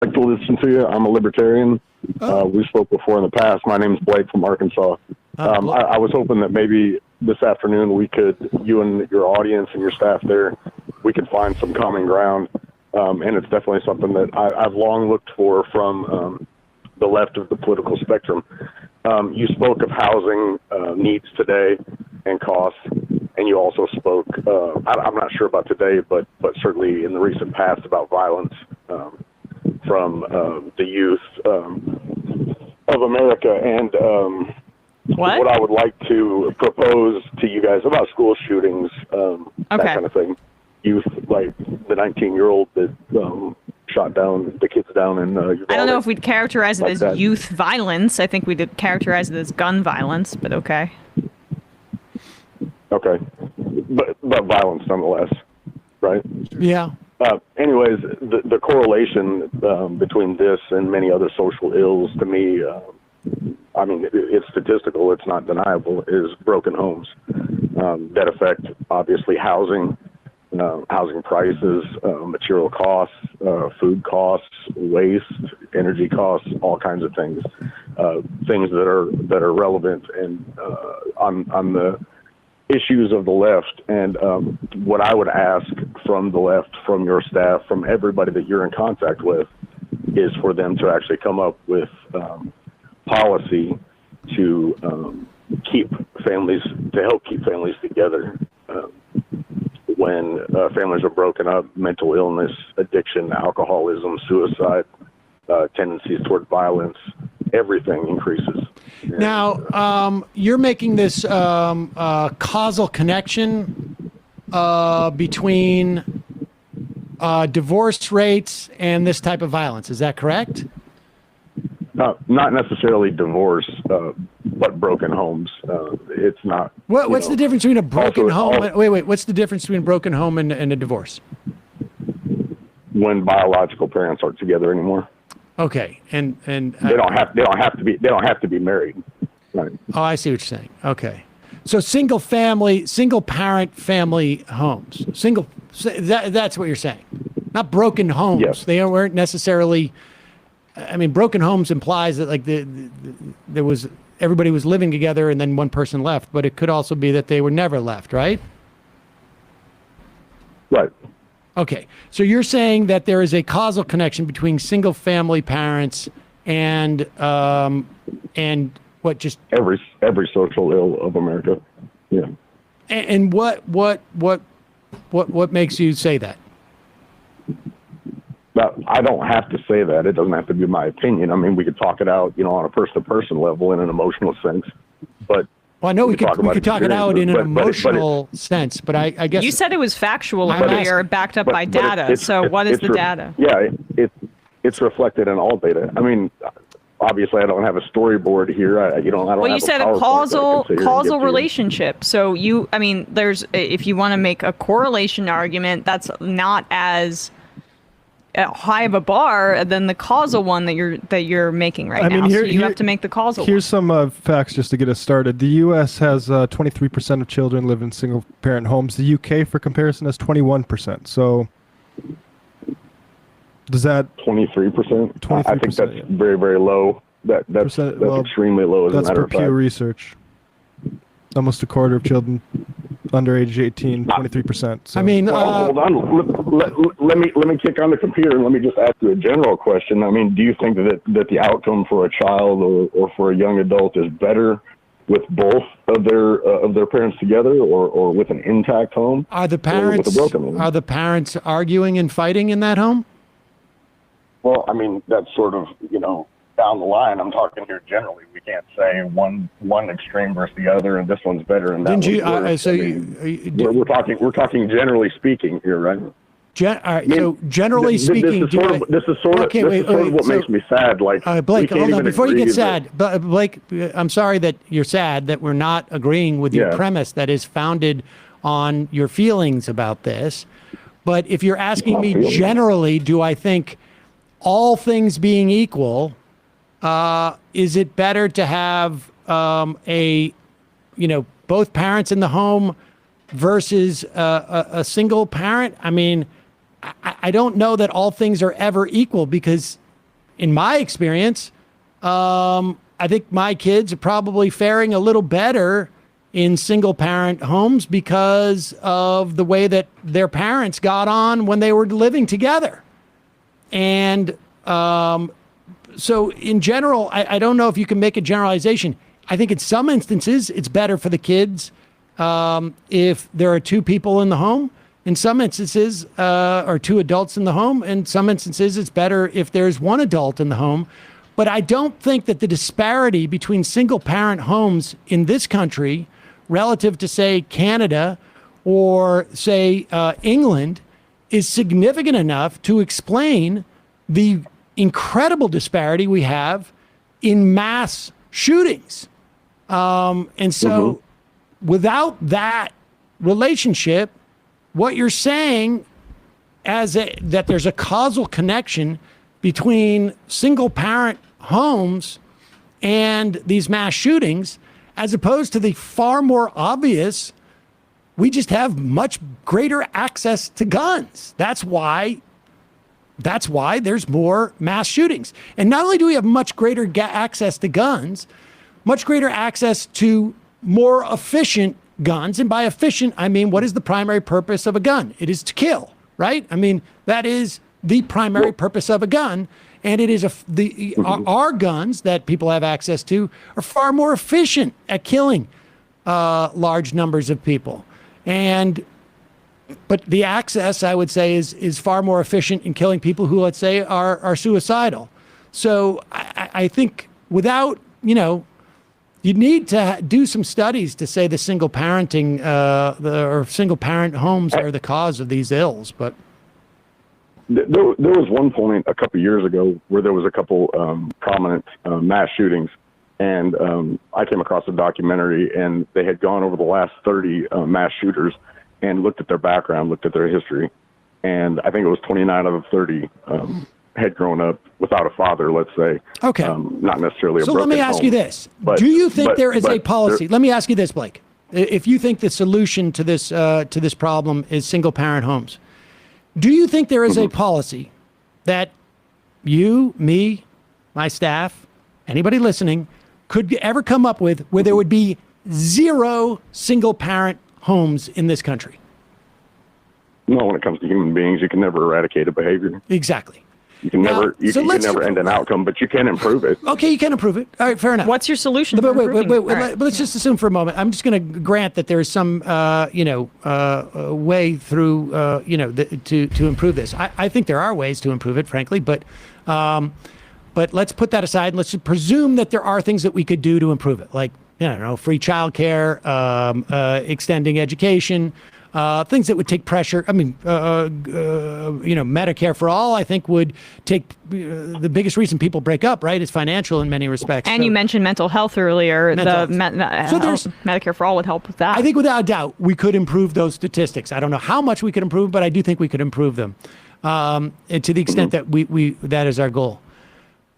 like to listen to you. I'm a libertarian. We spoke before in the past. My name's Blake from Arkansas. I was hoping that maybe this afternoon you and your audience and your staff there, we could find some common ground. And it's definitely something that I've long looked for from the left of the political spectrum. You spoke of housing needs today and costs, and you also spoke, I'm not sure about today, but certainly in the recent past, about violence from the youth of America. And what I would like to propose to you guys about school shootings, that kind of thing. Youth, like the 19-year-old that shot down the kids down in Uvalde. I don't know if we'd characterize it as youth violence. I think we'd characterize it as gun violence, but okay. Okay. But violence nonetheless, right? Yeah. Anyways, the correlation between this and many other social ills, to me, I mean, it's statistical, it's not deniable, is broken homes that affect, obviously, housing prices, material costs, food costs, waste, energy costs, all kinds of things, things that are relevant and on the issues of the left. And what I would ask from the left, from your staff, from everybody that you're in contact with, is for them to actually come up with policy to help keep families together. When families are broken up, mental illness, addiction, alcoholism, suicide, tendencies toward violence, everything increases. Now, you're making this causal connection between divorce rates and this type of violence. Is that correct? Not necessarily divorce, but broken homes. It's not. What's the difference between a broken home? Wait. What's the difference between a broken home and a divorce? When biological parents aren't together anymore. Okay, and they don't have to be married. Right. Oh, I see what you're saying. Okay, so single parent family homes. That's what you're saying. Not broken homes. Yes. They weren't necessarily. I mean, broken homes implies that like there was everybody was living together and then one person left, but it could also be that they were never left, right? Right. Okay, so you're saying that there is a causal connection between single family parents and what just every social ill of America. Yeah. And what makes you say that? But I don't have to say that. It doesn't have to be my opinion. I mean, we could talk it out, on a person-to-person level in an emotional sense. But well, I know we could talk it out in an emotional sense, but I guess you said it was factual earlier, backed up by data. So what is the data? Yeah, it's reflected in all data. I mean, obviously, I don't have a storyboard here. I don't. Well, you said a causal relationship. So there's if you want to make a correlation argument, that's not as high of a bar than the causal one that you're making right now. So you have to make the causal. Here's some facts just to get us started. The U.S. has 23% of children live in single-parent homes. The U.K., for comparison, has 21%. So does that 23%? 23%. I think that's very, very low. That's extremely low. As a matter of fact, that's per Pew Research. Almost a quarter of children under age 18, 23%. So. I mean, hold on. Let me kick on the computer and let me just ask you a general question. I mean, do you think that the outcome for a child or for a young adult is better with both of their parents together or with an intact home? Are the parents arguing and fighting in that home? Well, I mean, that's sort of down the line. I'm talking here generally. We can't say one extreme versus the other, and this one's better. And that we're talking generally speaking here, right? So generally speaking, this is sort of what makes me sad. Like, Blake, hold on. Before you get sad, Blake, I'm sorry that you're sad that we're not agreeing with your premise that is founded on your feelings about this. But if you're asking me generally, do I think all things being equal, is it better to have both parents in the home versus a single parent? I mean, I don't know that all things are ever equal because in my experience, I think my kids are probably faring a little better in single parent homes because of the way that their parents got on when they were living together. And so in general, I don't know if you can make a generalization. I think in some instances, it's better for the kids if there are two people in the home. In some instances, or two adults in the home. In some instances, it's better if there's one adult in the home. But I don't think that the disparity between single-parent homes in this country relative to, say, Canada or, say, England is significant enough to explain the incredible disparity we have in mass shootings. And so without that relationship, what you're saying that there's a causal connection between single-parent homes and these mass shootings, as opposed to the far more obvious, we just have much greater access to guns. That's why there's more mass shootings. And not only do we have much greater access to guns, much greater access to more efficient guns. And by efficient, I mean, what is the primary purpose of a gun? It is to kill, right? I mean, that is the primary purpose of a gun. And it is our guns that people have access to are far more efficient at killing large numbers of people. But the access, I would say, is far more efficient in killing people who, let's say, are suicidal. So I think without, you need to do some studies to say the single parenting or single parent homes are the cause of these ills. But there was one point a couple years ago where there was a couple prominent mass shootings, and I came across a documentary, and they had gone over the last 30 mass shooters and looked at their background, looked at their history, and I think it was 29 out of 30 had grown up without a father, let's say. Okay. Not necessarily a broken home. So let me ask you this. Do you think there is a policy? Let me ask you this, Blake. If you think the solution to this problem is single-parent homes, do you think there is a policy that you, me, my staff, anybody listening, could ever come up with where there would be zero single-parent homes in this country? No, when it comes to human beings, you can never eradicate a behavior. Exactly. You can never end an outcome, but you can improve it. Okay, you can improve it. All right, fair enough. What's your solution? But let's just assume for a moment. I'm just going to grant that there is some, way through, to improve this. I think there are ways to improve it, frankly, but let's put that aside. And let's just presume that there are things that we could do to improve it, like free childcare, extending education. Things that would take pressure. I mean, Medicare for all, I think, would take the biggest reason people break up, right, is financial in many respects. And you mentioned mental health earlier. Medicare for all would help with that. I think without a doubt we could improve those statistics. I don't know how much we could improve, but I do think we could improve them, and to the extent that we that is our goal.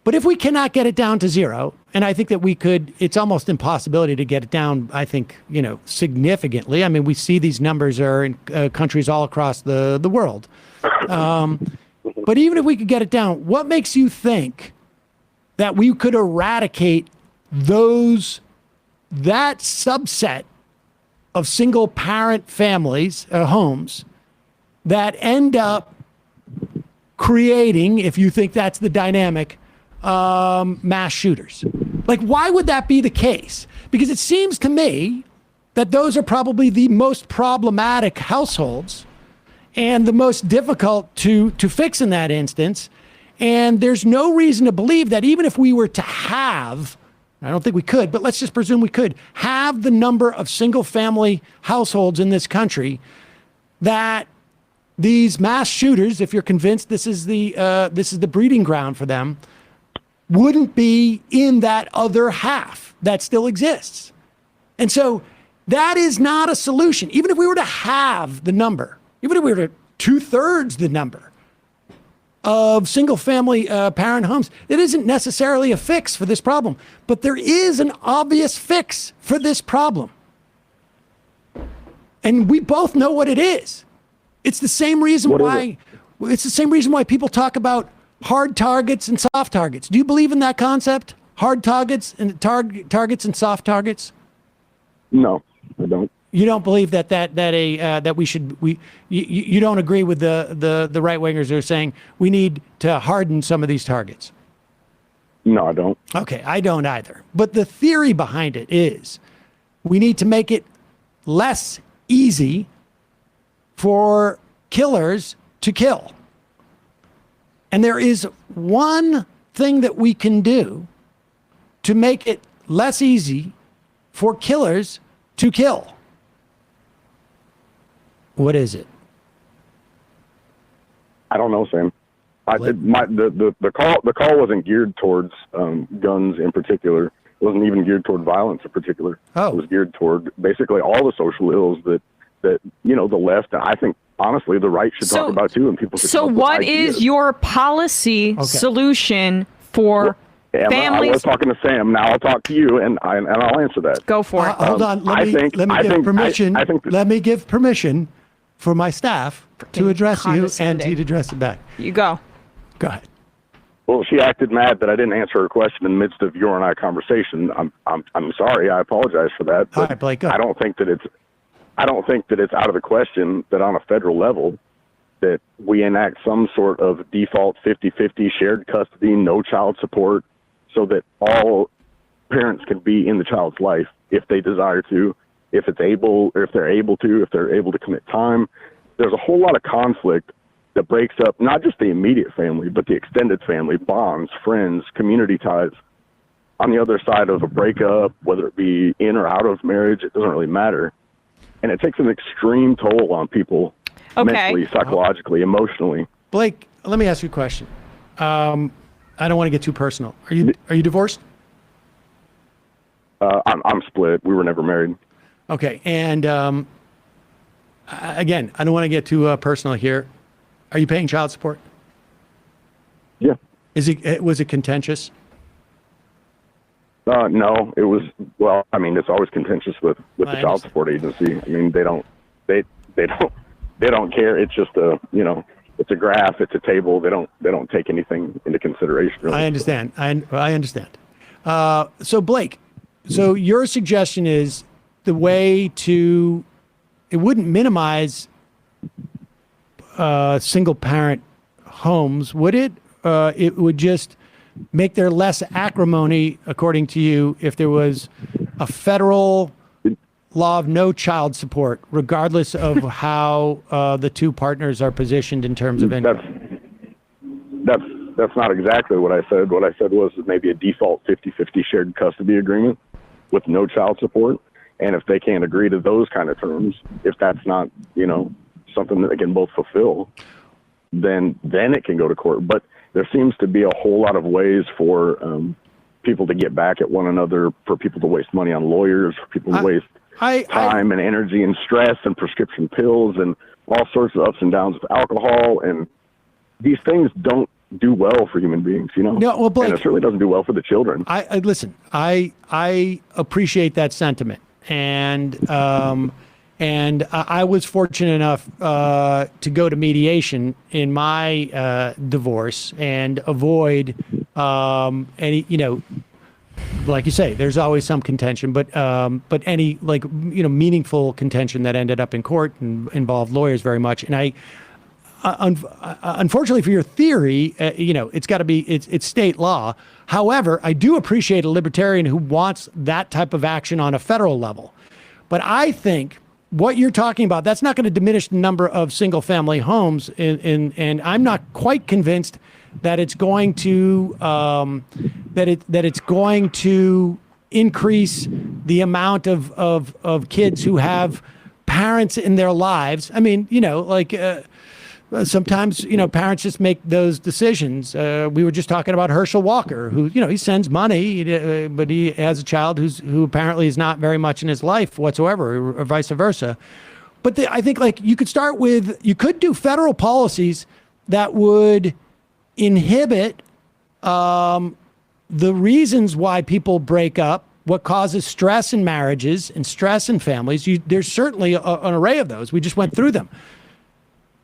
But if we cannot get it down to zero, and I think that we could, it's almost impossibility to get it down, I think, significantly. I mean, we see these numbers are in countries all across the world. But even if we could get it down, what makes you think that we could eradicate that subset of single parent families, homes, that end up creating, if you think that's the dynamic, mass shooters? Like, why would that be the case? Because it seems to me that those are probably the most problematic households and the most difficult to fix in that instance. And there's no reason to believe that even if we were to have, I don't think we could, but let's just presume we could have the number of single family households in this country, that these mass shooters, if you're convinced this is the breeding ground for them, wouldn't be in that other half that still exists. And so that is not a solution. Even if we were to have the number, even if we were to 2/3 the number of single family parent homes, it isn't necessarily a fix for this problem. But there is an obvious fix for this problem. And we both know what it is. It's the same reason why people talk about hard targets and soft targets. Do you believe in that concept? Hard targets and targets and soft targets? No, I don't. You don't believe that you don't agree with the right wingers who are saying we need to harden some of these targets? No, I don't. Okay, I don't either. But the theory behind it is we need to make it less easy for killers to kill. And there is one thing that we can do to make it less easy for killers to kill. What is it? I don't know, Sam. The call wasn't geared towards guns in particular. It wasn't even geared toward violence in particular. Oh. It was geared toward basically all the social ills that the left, I think honestly the right should talk about too, and people should. So what is your policy solution for families? I was talking to Sam. Now I'll talk to you, and I'll answer that. Go for it. Hold on. Let me give permission for my staff to address you and to address it back. You go. Go ahead. Well, she acted mad that I didn't answer her question in the midst of your and I conversation. I'm sorry. I apologize for that. All right, Blake, go ahead. I don't think that it's out of the question that on a federal level that we enact some sort of default 50-50 shared custody, no child support, so that all parents can be in the child's life if they desire to, if they're able to commit time. There's a whole lot of conflict that breaks up not just the immediate family, but the extended family, bonds, friends, community ties. On the other side of a breakup, whether it be in or out of marriage, it doesn't really matter. And it takes an extreme toll on people mentally, psychologically, emotionally. Blake, let me ask you a question. I don't want to get too personal. Are you divorced? I'm split. We were never married. Okay. And again, I don't want to get too personal here. Are you paying child support? Yeah. Was it contentious? No, it was. Well, I mean, it's always contentious with the child support agency. I mean, they don't care. It's just it's a graph, it's a table. They don't take anything into consideration. Really. I understand. I understand. So Blake, so your suggestion is the way to, it wouldn't minimize single parent homes, would it? It would just make there less acrimony, according to you, if there was a federal law of no child support, regardless of how the two partners are positioned in terms of income. That's not exactly what I said. What I said was maybe a default 50-50 shared custody agreement with no child support. And if they can't agree to those kind of terms, if that's not, something that they can both fulfill, then it can go to court. But there seems to be a whole lot of ways for people to get back at one another, for people to waste money on lawyers, for people to waste time and energy and stress and prescription pills and all sorts of ups and downs with alcohol. And these things don't do well for human beings, No, well, Blake, and it certainly doesn't do well for the children. Listen, I appreciate that sentiment. And I was fortunate enough to go to mediation in my divorce and avoid any, like you say, there's always some contention, but any meaningful contention that ended up in court and involved lawyers very much. And unfortunately for your theory, it's got to be, it's state law. However, I do appreciate a libertarian who wants that type of action on a federal level. But I think what you're talking about, that's not going to diminish the number of single family homes. And I'm not quite convinced that it's going to, that it's going to increase the amount of kids who have parents in their lives. I mean, sometimes, parents just make those decisions. We were just talking about Herschel Walker, who, he sends money, but he has a child who apparently is not very much in his life whatsoever, or vice versa. But I think you could do federal policies that would inhibit the reasons why people break up, what causes stress in marriages and stress in families. There's certainly an array of those. We just went through them.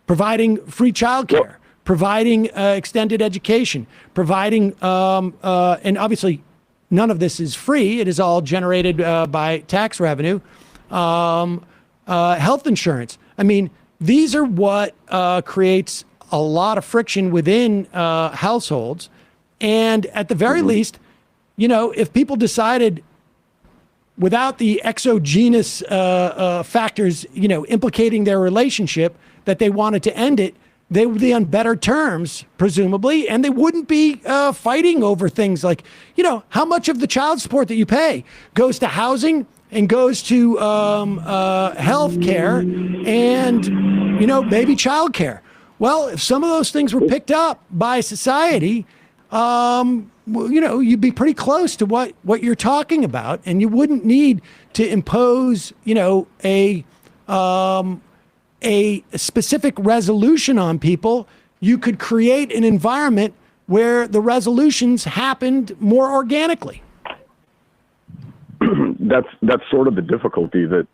Providing free childcare, providing extended education, providing, and obviously none of this is free. It is all generated by tax revenue, health insurance. I mean, these are what creates a lot of friction within households. And at the very least, you know, if people decided without the exogenous factors, you know, implicating their relationship, that they wanted to end it, they would be on better terms, presumably, and they wouldn't be fighting over things like, you know, how much of the child support that you pay goes to housing and goes to health care and, you know, maybe child care. Well, if some of those things were picked up by society, you know, you'd be pretty close to what you're talking about, and you wouldn't need to impose, you know, a specific resolution on people. You could create an environment where the resolutions happened more organically. That's sort of the difficulty that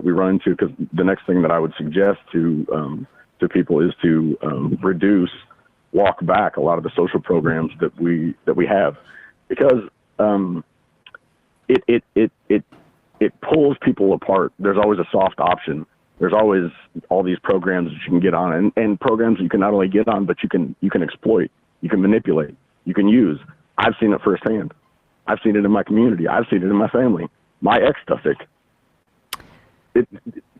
we run into, because the next thing that I would suggest to people is to walk back a lot of the social programs that we have, because it pulls people apart. There's always a soft option. There's always all these programs that you can get on, and programs you can not only get on, but you can exploit, you can manipulate, you can use. I've seen it firsthand. I've seen it in my community. I've seen it in my family. My ex does it.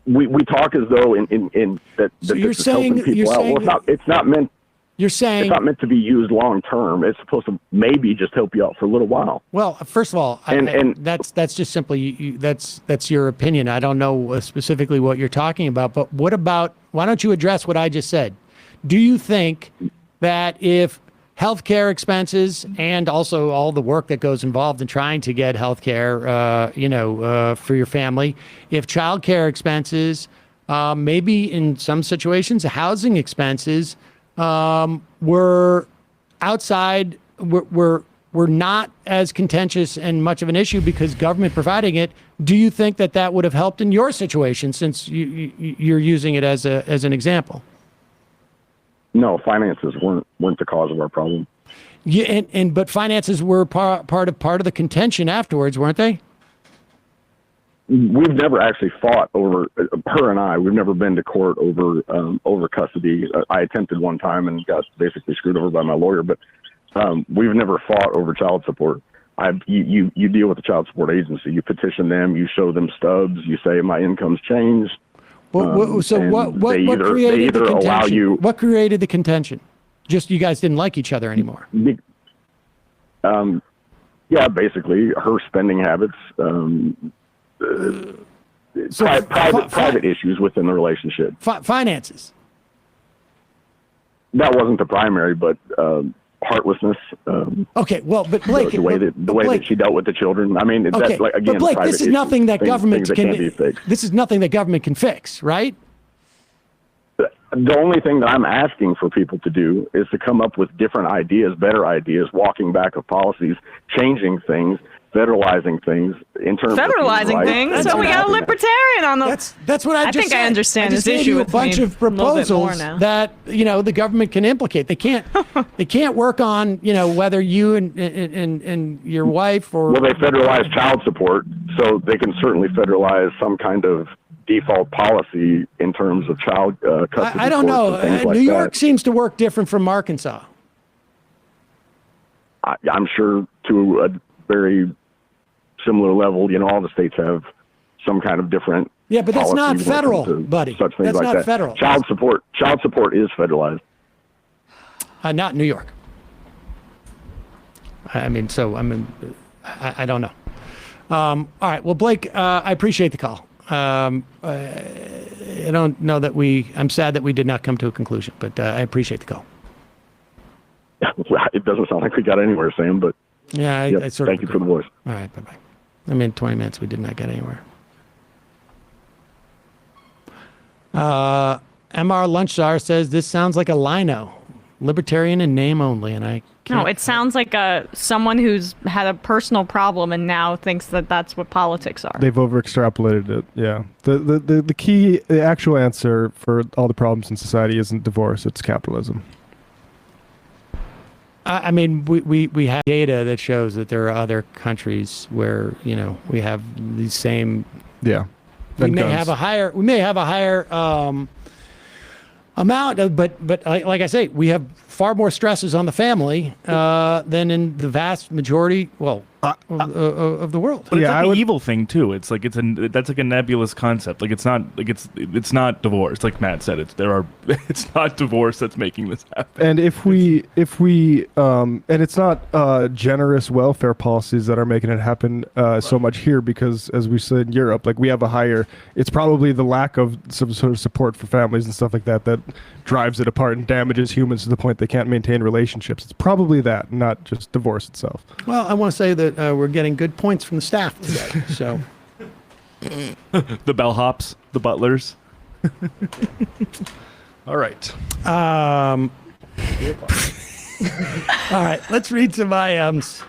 We talk as though in that so you're this is helping people out. Well, it's not meant. You're saying it's not meant to be used long term. It's supposed to maybe just help you out for a little while. Well, first of all, that's just simply that's your opinion. I don't know specifically what you're talking about, but what about, why don't you address what I just said? Do you think that if healthcare expenses and also all the work that goes involved in trying to get healthcare, for your family, if childcare expenses, maybe in some situations, housing expenses, were outside, were not as contentious and much of an issue because government providing it, do you think that would have helped in your situation, since you're using it as an example? No, finances weren't the cause of our problem. Yeah, but finances were part of the contention afterwards, weren't they? We've never actually fought over, her and I, we've never been to court over custody. I attempted one time and got basically screwed over by my lawyer, but we've never fought over child support. You deal with the child support agency. You petition them, you show them stubs, you say my income's changed. What created the contention? What created the contention? Just you guys didn't like each other anymore. Yeah, basically her spending habits, private issues within the relationship. Finances. That wasn't the primary, but heartlessness. Okay, well, but Blake, the way that she dealt with the children. I mean, okay, that's like, again, but Blake, this is nothing that government can fix. This is nothing that government can fix, right? The only thing that I'm asking for people to do is to come up with different ideas, better ideas, walking back of policies, changing things, federalizing things in terms federalizing of things. So we got a libertarian on the. That's what I just think I understand this issue. A bunch of proposals that the government can implicate. They can't work on whether you and your wife or. Well, they federalize child support, so they can certainly federalize some kind of default policy in terms of child custody. I don't know. New York seems to work different from Arkansas. I'm sure to a very similar level. All the states have some kind of different. Yeah, but that's not federal, buddy. Such things that's like not that. Federal. Child support is federalized. Not New York. I don't know. All right. Well, Blake, I appreciate the call. I don't know that I'm sad that we did not come to a conclusion, but I appreciate the call. It doesn't sound like we got anywhere, Sam, but yeah, I sort thank you for the voice. All right, bye-bye. 20 minutes, we did not get anywhere. MR Lunchstar says, this sounds like a lino, libertarian in name only, and I can't. No, it sounds like someone who's had a personal problem and now thinks that that's what politics are. They've over-extrapolated it, yeah. The actual answer for all the problems in society isn't divorce, it's capitalism. I mean, we have data that shows that there are other countries where, we have these same. Yeah. We may have a higher amount of, but like I say, we have far more stresses on the family than in the vast majority, of the world. But it's like an evil thing too. It's like that's like a nebulous concept. Like it's not divorce. Like Matt said, it's not divorce that's making this happen. And if we and it's not generous welfare policies that are making it happen so much here, because as we said in Europe, like we have a higher. It's probably the lack of some sort of support for families and stuff like that that drives it apart and damages humans to the point they can't maintain relationships. It's probably that, not just divorce itself. Well, I want to say that we're getting good points from the staff today. So, the bellhops, the butlers. All right. All right. Let's read some IMs.